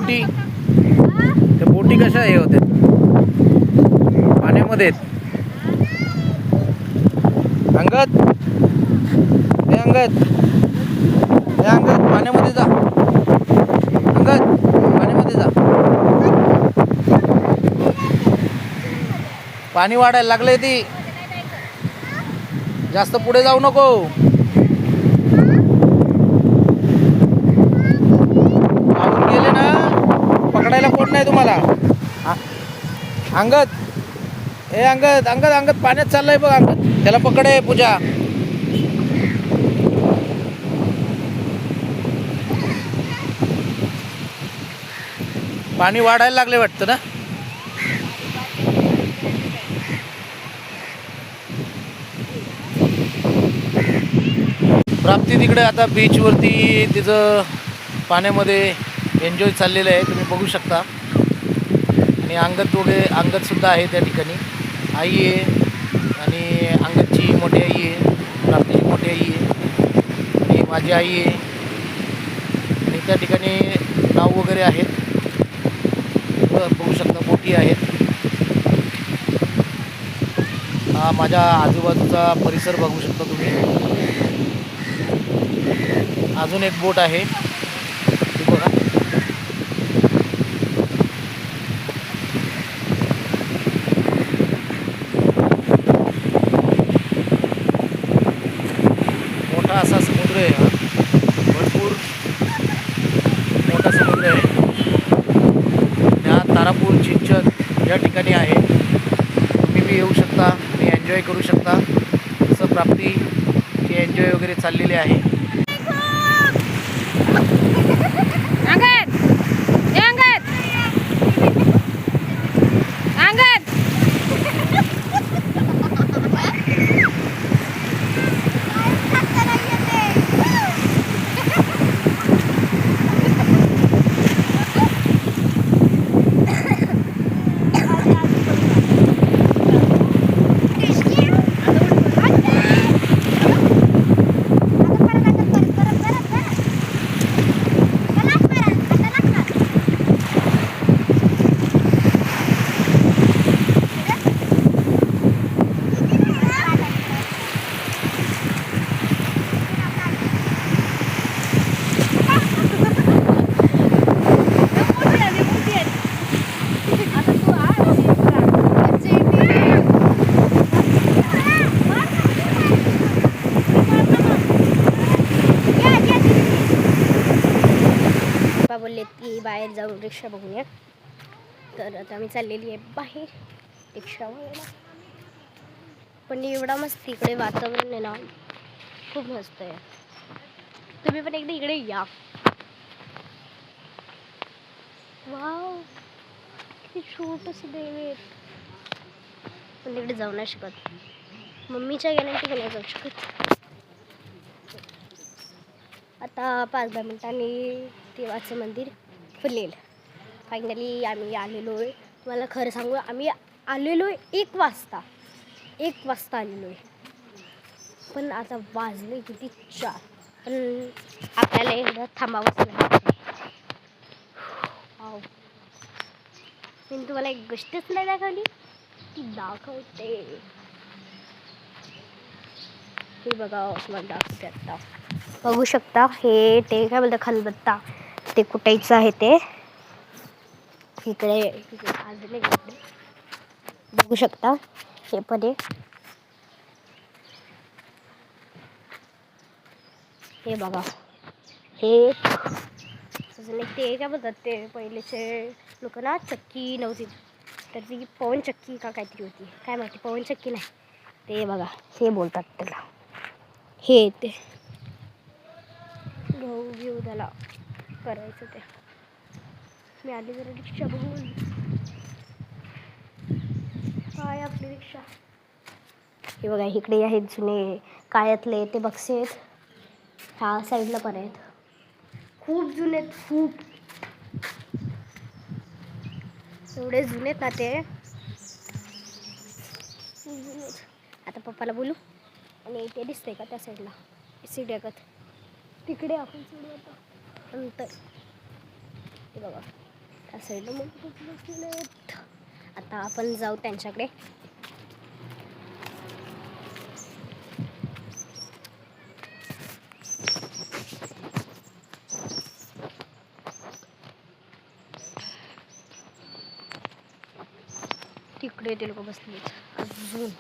बोटी, त्या बोटी कशा हे होत्या पाण्यामध्ये आहेत. अंगद, हे अंगद, हे अंगद पाण्यामध्ये जा. अंगद पाण्यामध्ये जा. पाणी वाढायला लागलंय. ती जास्त पुढे जाऊ नको. वाहून गेले ना, पकडायला कोण नाही तुम्हाला. अंगद, हे अंगद, अंगद, अंगद पाण्यात चाललंय बघ. अंगद त्याला पकड आहे. पूजा, पाणी वाढायला लागले वाटतं ना. प्राप्ती तिकडे आता बीचवरती तिचं पाण्यामध्ये एन्जॉय चाललेलं आहे, तुम्ही बघू शकता. आणि अंगद सुद्धा आहे त्या ठिकाणी. आई आहे आणि अंगदची मोठी आई आहे, प्राप्तीची मोठी आई आहे आणि माझी आई आहे. आणि त्या ठिकाणी नाव वगैरे आहेत, बघू शकता, बोटी आहेत. हा माझ्या आजूबाजूचा परिसर बघू शकता तुम्ही. अजून एक बोट आहे ती बघा. मोठा असा समुद्र आहे हा, भरपूर मोठा समुद्र आहे. त्या तारापूर चिंचण या ठिकाणी आहे. तुम्ही बी येऊ शकता आणि एन्जॉय करू शकता. तसं प्राप्तीची एन्जॉय वगैरे चाललेली आहे. बोलले की बाहेर जाऊन रिक्षा बघूया. तर आता आम्ही चाललेली आहे बाहेर रिक्षा बघायला. पण एवढा मस्त इकडे वातावरण आहे ना, खूप मस्त आहे. तुम्ही पण एकदा इकडे या. वाव, किती छोटंसं देव आहे. पण तिकडे जाऊ नाही शकत. मम्मीच्या गेल्याने तिकडे नाही जाऊ शकत. आता 5-10 मिनिटांनी देवाचं मंदिर खुलेल. फायनली आम्ही आलेलो आहे. तुम्हाला खरं सांगू, आम्ही आलेलो आहे 1 वाजता आलेलो आहे. पण आता वाजले किती 4. पण आपल्याला एकदा थांबावंच लागतं. मी तुम्हाला एक गोष्टच नाही दाखवली, ती दाखवते. हे बघा, मला दाखवते आता. बघू शकता, हे ते काय बोलतात खलबत्ता, ते कुटायचं आहे. ते इकडे बघू शकता. हे पण आहे. हे बघा, हे ते काय बोलतात, ते पहिलेचे लोक ना चक्की नव्हती तर ती पवन चक्की का काहीतरी होती, काय माहिती. पवन चक्की नाही, ते बघा हे बोलतात त्याला. हे ते गहू घेऊ त्याला करायचं ते. मी आली जरा रिक्षा बघून. काय आपली रिक्षा. हे बघा, इकडे आहेत जुने काळातले ते बक्षे आहेत. ह्या साईडला पण आहेत. खूप जुने आहेत, खूप. एवढे जुने ना ते. आता पप्पाला बोलू. आणि ते दिसतंय का त्या साईडला सीड्यागत, तिकडे आपण चढू आता नंतर. हे बघा, त्या साईडला मग बसलेले आहेत. आता आपण जाऊ त्यांच्याकडे. तिकडे ते लोक बसलेत अजून.